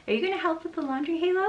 Are you gonna help with the laundry, Halo?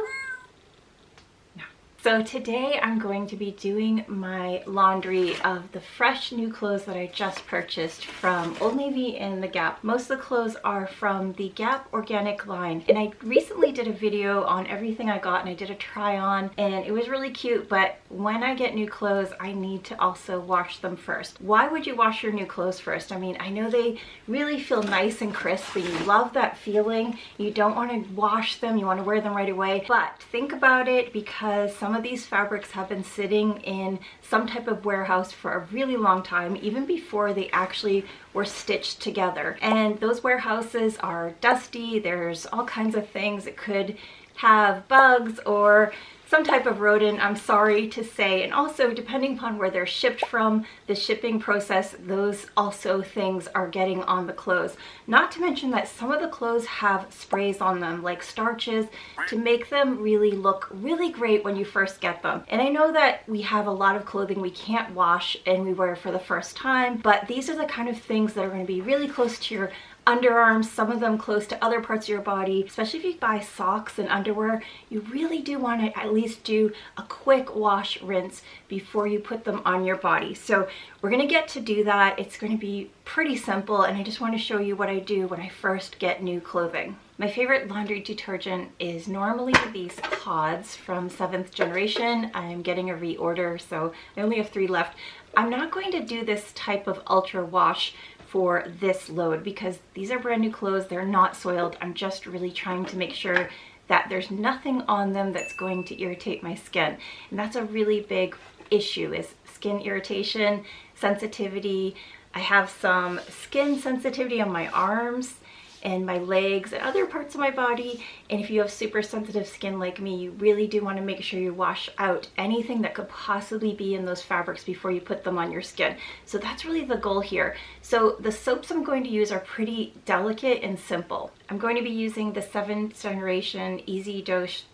So today I'm going to be doing my laundry of the fresh new clothes that I just purchased from Old Navy and the Gap. Most of the clothes are from the Gap organic line, and I recently did a video on everything I got and I did a try on and it was really cute, but when I get new clothes I need to also wash them first. Why would you wash your new clothes first? I mean, I know they really feel nice and crisp and you love that feeling. You don't want to wash them, you want to wear them right away, but think about it, because some of these fabrics have been sitting in some type of warehouse for a really long time, even before they actually were stitched together. And those warehouses are dusty, there's all kinds of things. It could have bugs or some type of rodent, I'm sorry to say. And also, depending upon where they're shipped from, the shipping process, those also things are getting on the clothes. Not to mention that some of the clothes have sprays on them, like starches, to make them really look really great when you first get them. And I know that we have a lot of clothing we can't wash and we wear for the first time, but these are the kind of things that are going to be really close to your underarms, some of them close to other parts of your body. Especially if you buy socks and underwear, you really do want to at least do a quick wash, rinse before you put them on your body. So we're going to get to do that. It's going to be pretty simple, and I just want to show you what I do when I first get new clothing. My favorite laundry detergent is normally these pods from 7th generation. I'm getting a reorder, so I only have 3 left. I'm not going to do this type of ultra wash for this load because these are brand new clothes, they're not soiled. I'm just really trying to make sure that there's nothing on them that's going to irritate my skin. And that's a really big issue, is skin irritation, sensitivity. I have some skin sensitivity on my arms and my legs and other parts of my body, and if you have super sensitive skin like me, you really do want to make sure you wash out anything that could possibly be in those fabrics before you put them on your skin. So that's really the goal here. So the soaps I'm going to use are pretty delicate and simple. I'm going to be using the 7th generation Easy Dose,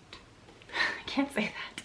I can't say that,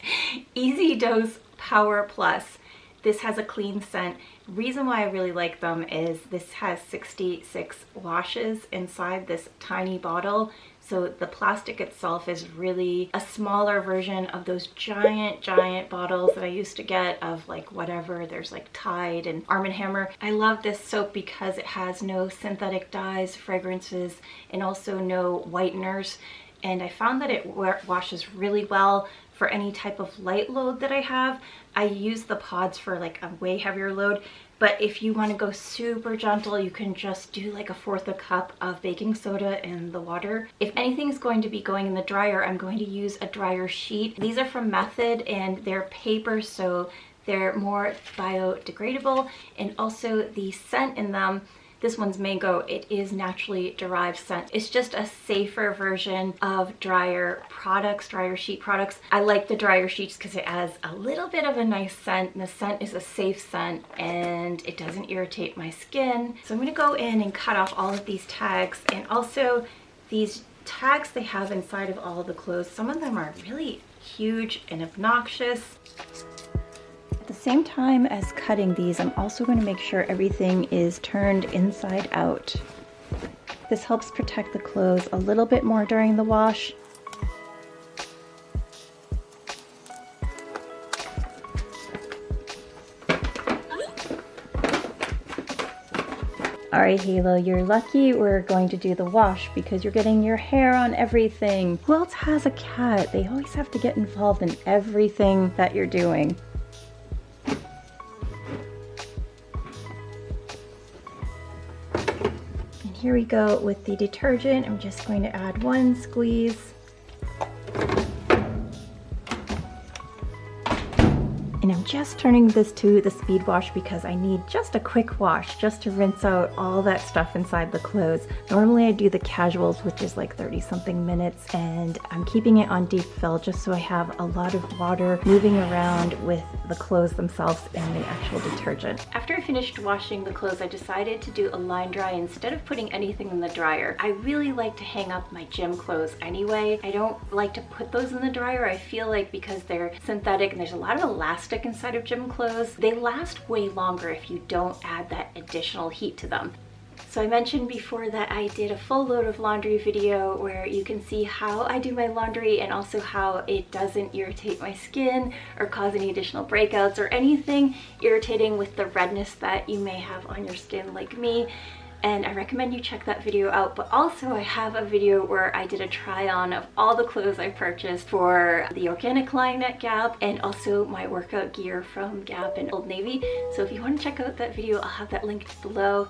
Easy Dose Power Plus. This has a clean scent. Reason why I really like them is this has 66 washes inside this tiny bottle. So the plastic itself is really a smaller version of those giant bottles that I used to get of like whatever. There's like Tide and Arm & Hammer. I love this soap because it has no synthetic dyes, fragrances, and also no whiteners. And I found that it washes really well for any type of light load that I have. I use the pods for like a way heavier load, but if you want to go super gentle, you can just do like 1/4 cup of baking soda in the water. If anything's going to be going in the dryer, I'm going to use a dryer sheet. These are from Method and they're paper, so they're more biodegradable, and also the scent in them, this one's mango, it is naturally derived scent. It's just a safer version of dryer products, dryer sheet products. I like the dryer sheets because it has a little bit of a nice scent, and the scent is a safe scent and it doesn't irritate my skin. So I'm going to go in and cut off all of these tags, and also these tags they have inside of all of the clothes. Some of them are really huge and obnoxious. At the same time as cutting these, I'm also going to make sure everything is turned inside out. This helps protect the clothes a little bit more during the wash. Alright Halo, you're lucky we're going to do the wash because you're getting your hair on everything. Who else has a cat? They always have to get involved in everything that you're doing. Here we go with the detergent. I'm just going to add 1 squeeze. And I'm just turning this to the speed wash because I need just a quick wash just to rinse out all that stuff inside the clothes. Normally I do the casuals, which is like 30 something minutes, and I'm keeping it on deep fill just so I have a lot of water moving around with the clothes themselves and the actual detergent. After I finished washing the clothes, I decided to do a line dry instead of putting anything in the dryer. I really like to hang up my gym clothes anyway. I don't like to put those in the dryer. I feel like because they're synthetic and there's a lot of elastic inside of gym clothes, they last way longer if you don't add that additional heat to them. So I mentioned before that I did a full load of laundry video where you can see how I do my laundry and also how it doesn't irritate my skin or cause any additional breakouts or anything irritating with the redness that you may have on your skin like me. And I recommend you check that video out. But also I have a video where I did a try on of all the clothes I purchased for the organic line at Gap and also my workout gear from Gap and Old Navy. So if you want to check out that video, I'll have that linked below.